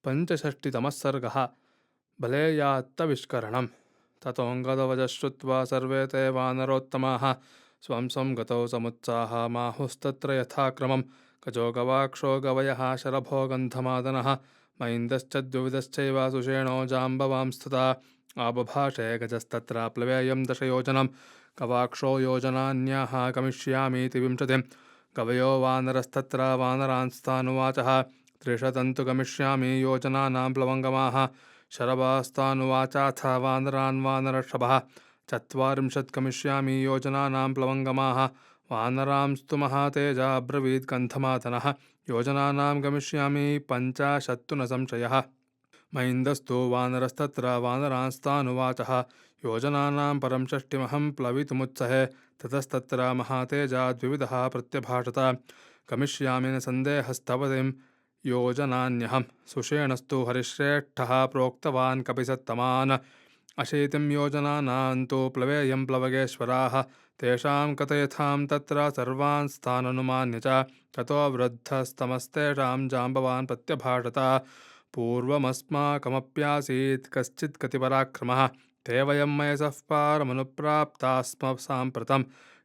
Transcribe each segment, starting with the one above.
पञ्चषष्टितमः सर्गः बलेयात्तविष्करणम्। ततोऽङ्गदवचः श्रुत्वा सर्वे ते वानरोत्तमाः स्वं स्वं गतौ समुत्साहमाहुस्तत्र यथाक्रमं गजो गवाक्षो गवयः शरभो गन्धमादनः मैन्दश्च द्विविधश्चैव सुषेणो जाम्बवांस्तथा आबभाषे गजस्तत्र प्लवेयं दशयोजनं गवाक्षो योजनान्याः गमिष्यामीति 20 गवयो वानरस्तत्र वानरांस्तानुवाचः 30 गमिष्यामि योजनानां प्लवङ्गमाः शरभास्तानुवाचाथ वानरान् वानरषभः 40 गमिष्यामि योजनानां प्लवङ्गमाः वानरांस्तु महातेजा ब्रवीत् गन्धमादनः योजनानां गमिष्यामि 50 न संशयः मैन्दस्तु वानरस्तत्र वानरांस्तानुवाचः योजनानां परं षष्टिमहं प्लवितुमुत्सहे ततस्तत्र महातेजा द्विविधः प्रत्यभाषत गमिष्यामि न सन्देहस्तवतिं योजनान्यहं सुषेणस्तु हरिश्रेष्ठः प्रोक्तवान् कपिसत्तमान् अशीतिं योजनानां तु प्लवेयं प्लवगेश्वराः तेषां कथयथां तत्र सर्वान् स्थाननुमान्य च ततो वृद्धस्तमस्तेषां जाम्बवान् प्रत्यभाषत पूर्वमस्माकमप्यासीत् कश्चित् कतिपराक्रमः ते वयं मयसः पारमनुप्राप्ताः स्म साम्प्रतं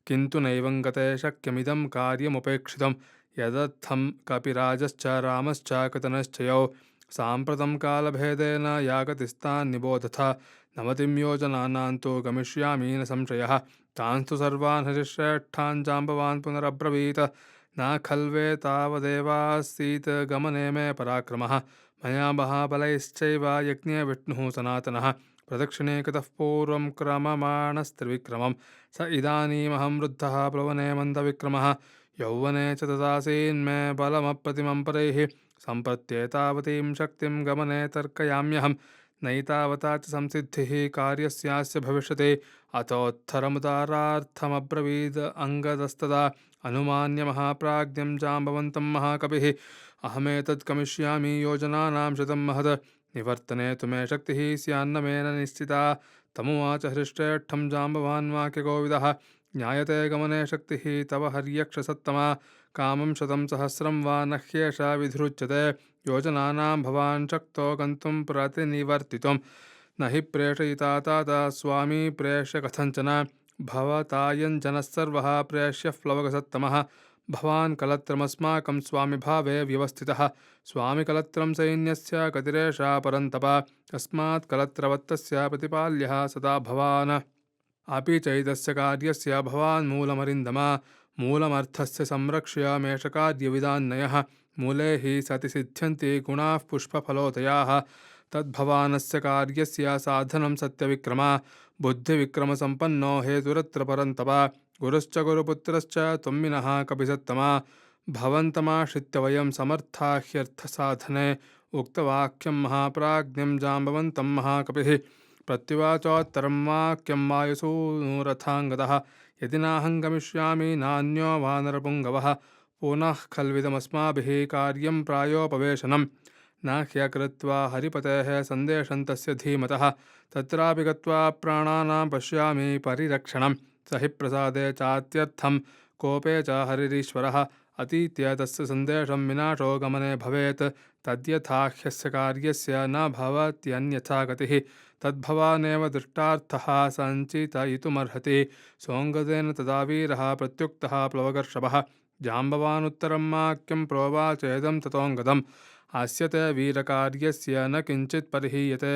किन्तु नैवं गते शक्यमिदं कार्यमुपेक्षितं यदर्थं कपिराजश्च रामश्च कथनश्चयौ साम्प्रतं कालभेदेन यागतिस्तान् निबोधथ 90 योजनानां तु गमिष्यामि न संशयः तांस्तु सर्वान् हरिश्रेष्ठान् जाम्बवान् पुनरब्रवीत् न खल्वे तावदेवासीत् गमने मे पराक्रमः मया महाबलैश्चैव यज्ञे विष्णुः सनातनः प्रदक्षिणे कृतः पूर्वं क्रममाणस्त्रिविक्रमं स इदानीमहं वृद्धः प्लवने मन्दविक्रमः यौवने च तदासीन्मे बलमप्रतिमं परैः सम्प्रत्येतावतीं शक्तिं गमने तर्कयाम्यहं नैतावता च संसिद्धिः कार्यस्यास्य भविष्यति अतोत्तरमुदारार्थमब्रवीद अङ्गदस्तदा अनुमान्य महाप्राज्ञं जाम्बवन्तं महाकविः अहमेतत् गमिष्यामि योजनानां शतं महत् निवर्तने तु मे शक्तिः स्यान्न मे न निश्चिता तमुवाच हरिश्रेष्ठं जाम्बवान् वाक्यगोविदः ज्ञायते गमने शक्तिः तव हर्यक्षसत्तमा कामं 100 सहस्रं वा न ह्येषा विधृज्यते योजनानां भवान् शक्तो गन्तुं प्रतिनिवर्तितुं न हि प्रेषयिता तात स्वामी प्रेष्य कथञ्चन भवतायञ्जनः सर्वः प्रेष्यः प्लवगसत्तमः भवान् कलत्रमस्माकं स्वामिभावे व्यवस्थितः स्वामिकलत्रं सैन्यस्य गतिरेषा परन्तप तस्मात् कलत्रवत्तस्य प्रतिपाल्यः सदा भवान् अपि चैतस्य कार्यस्य भवान् मूलमरिन्दम मूलमर्थस्य संरक्ष्य मेषकार्यविदान्नयः मूले हि सति सिद्ध्यन्ति गुणाः पुष्पफलोदयाः तद्भवानस्य कार्यस्य साधनं सत्यविक्रम बुद्धिविक्रमसम्पन्नो हेतुरत्र परन्तप गुरुश्च गुरुपुत्रश्च त्वम्मिनः कपिसत्तमा भवन्तमाश्रित्य वयं समर्था ह्यर्थसाधने उक्तवाक्यं महाप्राज्ञं जाम्बवन्तं महाकपिः प्रत्युवाचोत्तरं वाक्यं वायुसूनुरथाङ्गतः यदि नाहं गमिष्यामि नान्यो वानरपुङ्गवः पुनः खल्विदमस्माभिः कार्यं प्रायोपवेशनं न ह्यकृत्वा हरिपतेः सन्देशं तस्य धीमतः तत्रापि गत्वा प्राणानां पश्यामि परिरक्षणं स हि प्रसादे चात्यर्थं कोपे च हरिरीश्वरः अतीत्य तस्य सन्देशं विनाशो गमने भवेत् तद्यथाह्यस्य कार्यस्य न भवत्यन्यथा गतिः तद्भवानेव दृष्टार्थः सञ्चितयितुमर्हति सोऽङ्गदेन तदा वीरः प्रत्युक्तः प्लवगर्षभः जाम्बवानुत्तरं वाक्यं प्रोवाचेदं ततोऽङ्गदम् अस्य ते वीरकार्यस्य न किञ्चित् परिहीयते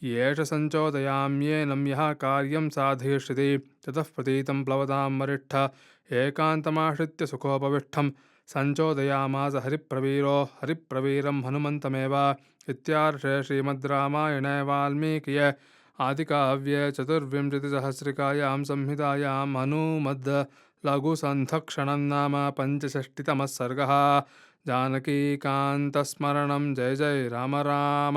येष सञ्चोदयाम्येनं यः कार्यं साधयिष्यति ततः प्रतीतं प्लवतां वरिष्ठ एकान्तमाश्रित्य सुखोपविष्टं सञ्चोदयामास हरिप्रवीरो हरिप्रवीरं हनुमन्तमेव इत्यार्षे श्रीमद् रामायणे वाल्मीकिये आदिकाव्ये 24सहस्रिकायां संहितायां हनुमद् लघुसन्धक्षणं नाम 65तमः सर्गः जानकीकान्तस्मरणं जय जय राम राम।